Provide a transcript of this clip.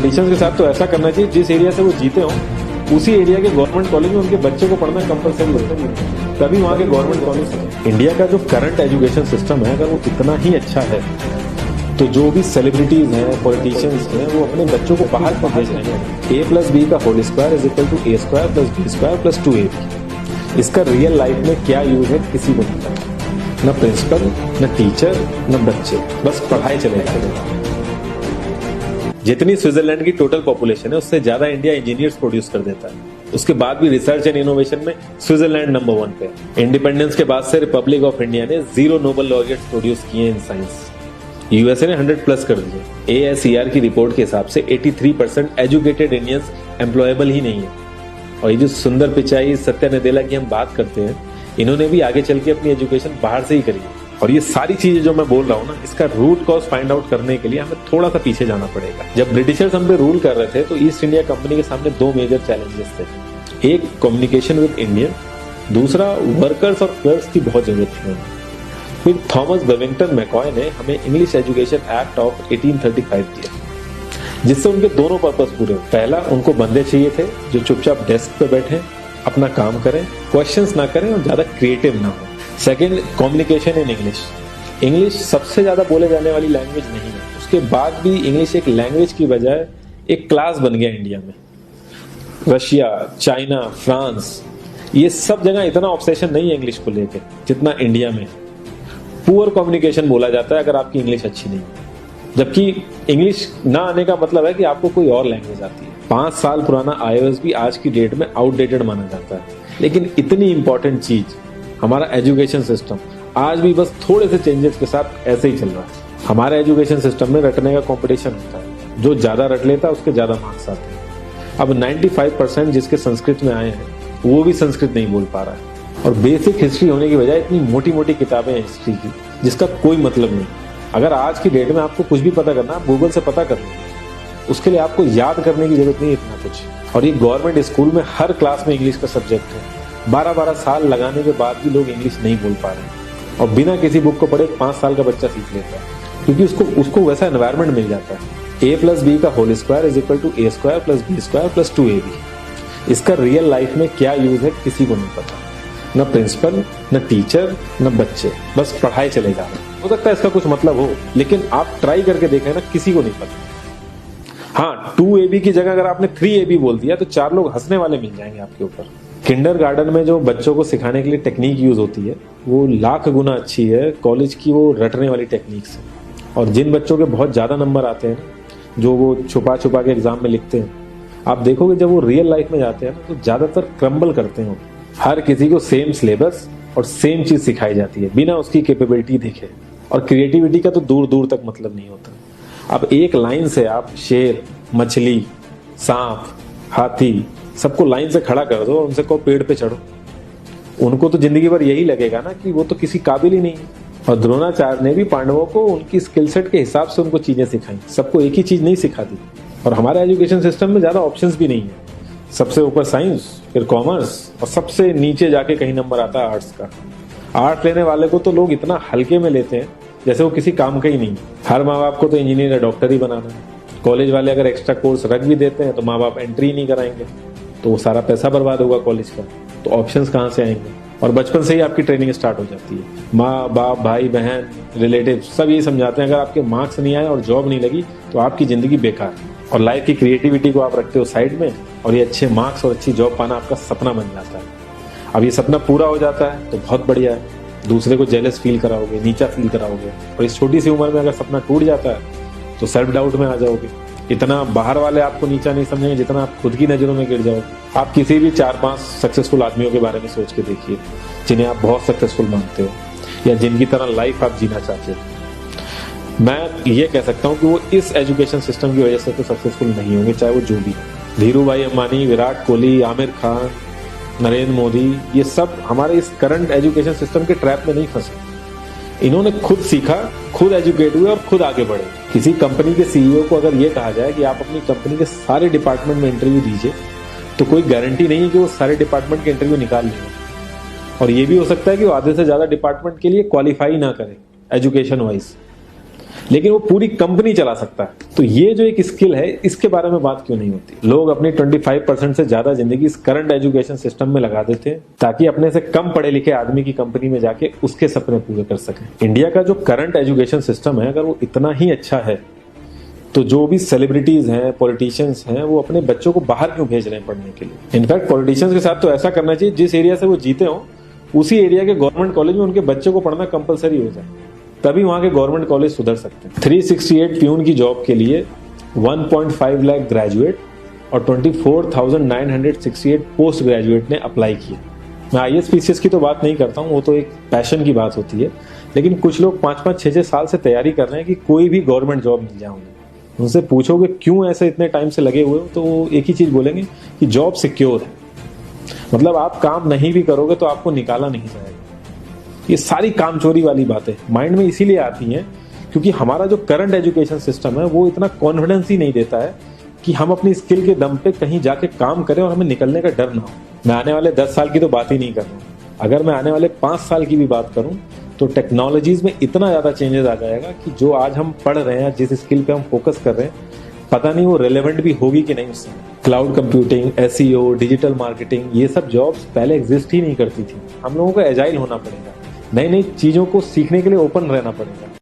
Politicians के साथ तो ऐसा करना चाहिए, जिस एरिया से वो जीते हों उसी एरिया के गवर्नमेंट कॉलेज में उनके बच्चों को पढ़ना कंपलसरी होता है, तभी वहाँ के गवर्नमेंट कॉलेज। इंडिया का जो करंट एजुकेशन सिस्टम है अगर वो इतना ही अच्छा है तो जो भी सेलिब्रिटीज हैं, पॉलिटिशियंस हैं, वो अपने बच्चों को बाहर भेज रहे हैं। A+B का whole square is equal to A² + B² + 2AB। इसका रियल लाइफ में क्या यूज है किसी को नहीं पता, न प्रिंसिपल, न टीचर, न बच्चे, बस पढ़ाई चले जाते। जितनी स्विट्जरलैंड की टोटल पॉपुलेशन है उससे ज्यादा इंडिया इंजीनियर्स प्रोड्यूस कर देता है। उसके बाद भी रिसर्च एंड इनोवेशन में स्विट्जरलैंड नंबर 1 पे है। इंडिपेंडेंस के बाद से रिपब्लिक ऑफ इंडिया ने 0 नोबेल लॉरिएट्स प्रोड्यूस किए इन साइंस। यूएसए ने 100+ कर दिए। ASER की रिपोर्ट के हिसाब से 83% एजुकेटेड इंडियंस एम्प्लॉयबल ही नहीं है। और ये जो सुंदर पिचाई, सत्या नदेला की हम बात करते हैं, इन्होंने भी आगे चल के अपनी एजुकेशन बाहर से ही करी है। और ये सारी चीजें जो मैं बोल रहा हूँ ना, इसका रूट कॉज फाइंड आउट करने के लिए हमें थोड़ा सा पीछे जाना पड़ेगा। जब ब्रिटिशर्स हम पे रूल कर रहे थे तो ईस्ट इंडिया कंपनी के सामने 2 मेजर चैलेंजेस थे। एक, कम्युनिकेशन विद इंडियन, दूसरा वर्कर्स और क्लर्क्स की बहुत जरूरत थी। फिर थॉमस बेविंगटन मैकॉय ने हमें इंग्लिश एजुकेशन एक्ट ऑफ 1835 दिया, जिससे उनके दोनों पर्पस पूरे हुए। पहला, उनको बंदे चाहिए थे जो चुपचाप डेस्क पे बैठे, अपना काम करें, क्वेश्चंस ना करें और ज्यादा क्रिएटिव ना हो। Second, communication in English. English सबसे ज्यादा बोले जाने वाली लैंग्वेज नहीं है, उसके बाद भी इंग्लिश एक लैंग्वेज की बजाय एक क्लास बन गया इंडिया में। रशिया, चाइना, फ्रांस, ये सब जगह इतना ऑब्सेशन नहीं है इंग्लिश को लेकर जितना इंडिया में। पुअर कम्युनिकेशन बोला जाता है अगर आपकी इंग्लिश अच्छी नहीं है, जबकि इंग्लिश ना आने का मतलब है कि आपको कोई और लैंग्वेज आती है। 5 साल पुराना iOS भी आज की डेट में आउटडेटेड माना जाता है। लेकिन इतनी इंपॉर्टेंट चीज हमारा एजुकेशन सिस्टम आज भी बस थोड़े से चेंजेस के साथ ऐसे ही चल रहा है। हमारे एजुकेशन सिस्टम में रटने का कंपटीशन होता है, जो ज्यादा रट लेता है उसके ज्यादा मार्क्स आते हैं। अब 95% जिसके संस्कृत में आए हैं वो भी संस्कृत नहीं बोल पा रहा है, और बेसिक हिस्ट्री होने की बजाय इतनी मोटी मोटी किताबें हैं हिस्ट्री की जिसका कोई मतलब नहीं। अगर आज की डेट में आपको कुछ भी पता करना, आप गूगल से पता कर लो, उसके लिए आपको याद करने की जरूरत नहीं है इतना कुछ। और ये गवर्नमेंट स्कूल में हर क्लास में इंग्लिश का सब्जेक्ट है। 12-12 साल लगाने के बाद भी लोग इंग्लिश नहीं बोल पा रहे हैं, और बिना किसी बुक को पढ़े 5 साल का बच्चा सीख लेता है, क्योंकि उसको वैसा एनवायरनमेंट मिल जाता है। A+B का whole square is equal to A² + B² + 2AB। इसका रियल लाइफ में क्या यूज है किसी को नहीं पता, न प्रिंसिपल, न टीचर, न बच्चे, बस पढ़ाई चले जा रहे। हो सकता है इसका कुछ मतलब हो, लेकिन आप ट्राई करके देखें ना, किसी को नहीं पता। हाँ, 2AB की जगह अगर आपने 3AB बोल दिया तो 4 लोग हंसने वाले मिल जाएंगे आपके ऊपर। किंडरगार्टन में जो बच्चों को सिखाने के लिए टेक्निक यूज होती है वो लाख गुना अच्छी है कॉलेज की वो रटने वाली टेक्निक से। और जिन बच्चों के बहुत ज्यादा नंबर आते हैं, जो वो छुपा छुपा के एग्जाम में लिखते हैं, आप देखोगे जब वो रियल लाइफ में जाते हैं ना तो ज्यादातर क्रम्बल करते हैं। हर किसी को सेम सिलेबस और सेम चीज सिखाई जाती है बिना उसकी कैपेबिलिटी देखे, और क्रिएटिविटी का तो दूर दूर तक मतलब नहीं होता। अब एक लाइन से आप शेर, मछली, सांप, हाथी सबको लाइन से खड़ा कर दो और उनसे कहो पेड़ पे चढ़ो, उनको तो जिंदगी भर यही लगेगा ना कि वो तो किसी काबिल ही नहीं है। और द्रोणाचार्य ने भी पांडवों को उनकी स्किल सेट के हिसाब से उनको चीजें सिखाई, सबको एक ही चीज नहीं सिखा दी। और हमारे एजुकेशन सिस्टम में ज्यादा ऑप्शंस भी नहीं है, सबसे ऊपर साइंस, फिर कॉमर्स, और सबसे नीचे जाके कहीं नंबर आता है आर्ट्स का। आर्ट लेने वाले को तो लोग इतना हल्के में लेते हैं जैसे वो किसी काम का ही नहीं। हर माँ बाप को तो इंजीनियर या डॉक्टर ही बनाना है। कॉलेज वाले अगर एक्स्ट्रा कोर्स रख भी देते हैं तो माँ बाप एंट्री नहीं कराएंगे, तो वो सारा पैसा बर्बाद होगा कॉलेज का। तो ऑप्शंस कहाँ से आएंगे? और बचपन से ही आपकी ट्रेनिंग स्टार्ट हो जाती है। माँ बाप, भाई बहन, रिलेटिव सब ये समझाते हैं अगर आपके मार्क्स नहीं आए और जॉब नहीं लगी तो आपकी जिंदगी बेकार है। और लाइफ की क्रिएटिविटी को आप रखते हो साइड में, और ये अच्छे मार्क्स और अच्छी जॉब पाना आपका सपना बन जाता है। अब ये सपना पूरा हो जाता है तो बहुत बढ़िया है, दूसरे को जेलस फील कराओगे, नीचा फील कराओगे। और इस छोटी सी उम्र में अगर सपना टूट जाता है तो सेल्फ डाउट में आ जाओगे। इतना बाहर वाले आपको नीचा नहीं समझेंगे जितना आप खुद की नजरों में गिर जाओगे। आप किसी भी 4-5 सक्सेसफुल आदमियों के बारे में सोच के देखिए जिन्हें आप बहुत सक्सेसफुल मानते हो, या जिनकी तरह लाइफ आप जीना चाहते हो। मैं ये कह सकता हूँ कि वो इस एजुकेशन सिस्टम की वजह से तो सक्सेसफुल नहीं होंगे, चाहे वो जो भी हो। धीरू भाई अंबानी, विराट कोहली, आमिर खान, नरेंद्र मोदी, ये सब हमारे इस करंट एजुकेशन सिस्टम के ट्रैप में नहीं फंसे। इन्होंने खुद सीखा, खुद एजुकेट हुए और खुद आगे बढ़े। किसी कंपनी के सीईओ को अगर ये कहा जाए कि आप अपनी कंपनी के सारे डिपार्टमेंट में इंटरव्यू दीजिए, तो कोई गारंटी नहीं है कि वो सारे डिपार्टमेंट के इंटरव्यू निकाल लेंगे। और ये भी हो सकता है कि वो आधे से ज्यादा डिपार्टमेंट के लिए क्वालिफाई ना करें एजुकेशन वाइज। लेकिन वो पूरी कंपनी चला सकता है। तो ये जो एक स्किल है, इसके बारे में बात क्यों नहीं होती? लोग अपनी 25% से ज्यादा जिंदगी इस करंट एजुकेशन सिस्टम में लगा देते हैं ताकि अपने से कम पढ़े लिखे आदमी की कंपनी में जाके उसके सपने पूरे कर सकें। इंडिया का जो करंट एजुकेशन सिस्टम है, अगर वो इतना ही अच्छा है तो जो भी सेलिब्रिटीज हैं, पॉलिटिशियंस हैं, वो अपने बच्चों को बाहर क्यों भेज रहे हैं पढ़ने के लिए? इनफैक्ट पॉलिटिशियंस के साथ तो ऐसा करना चाहिए, जिस एरिया से वो जीते हो उसी एरिया के गवर्नमेंट कॉलेज में उनके बच्चों को पढ़ना कंपलसरी हो जाए, तभी वहां के गवर्नमेंट कॉलेज सुधर सकते हैं। 368 प्यून की जॉब के लिए 1.5 लाख ग्रेजुएट और 24,968 पोस्ट ग्रेजुएट ने अप्लाई किया। मैं IAS PCS की तो बात नहीं करता हूँ, वो तो एक पैशन की बात होती है, लेकिन कुछ लोग 5-5, 6-6 साल से तैयारी कर रहे हैं कि कोई भी गवर्नमेंट जॉब मिल जाए उन्हें। उनसे पूछोगे क्यों ऐसे इतने टाइम से लगे हुए हो, तो वो एक ही चीज बोलेंगे कि जॉब सिक्योर है। मतलब आप काम नहीं भी करोगे तो आपको निकाला नहीं जाएगा। ये सारी कामचोरी वाली बातें माइंड में इसीलिए आती हैं क्योंकि हमारा जो करंट एजुकेशन सिस्टम है वो इतना कॉन्फिडेंस ही नहीं देता है कि हम अपनी स्किल के दम पे कहीं जाके काम करें और हमें निकलने का डर ना हो। मैं आने वाले 10 साल की तो बात ही नहीं कर रहा हूँ, अगर मैं आने वाले 5 साल की भी बात करूं तो टेक्नोलॉजीज में इतना ज्यादा चेंजेस आ जाएगा कि जो आज हम पढ़ रहे हैं, जिस स्किल पे हम फोकस कर रहे हैं, पता नहीं वो रेलेवेंट भी होगी कि नहीं उससे। Cloud computing, SEO, digital marketing, ये सब जॉब्स पहले एग्जिस्ट ही नहीं करती थी। हम लोगों को एजाइल होना पड़ेगा, नई नई चीजों को सीखने के लिए ओपन रहना पड़ेगा।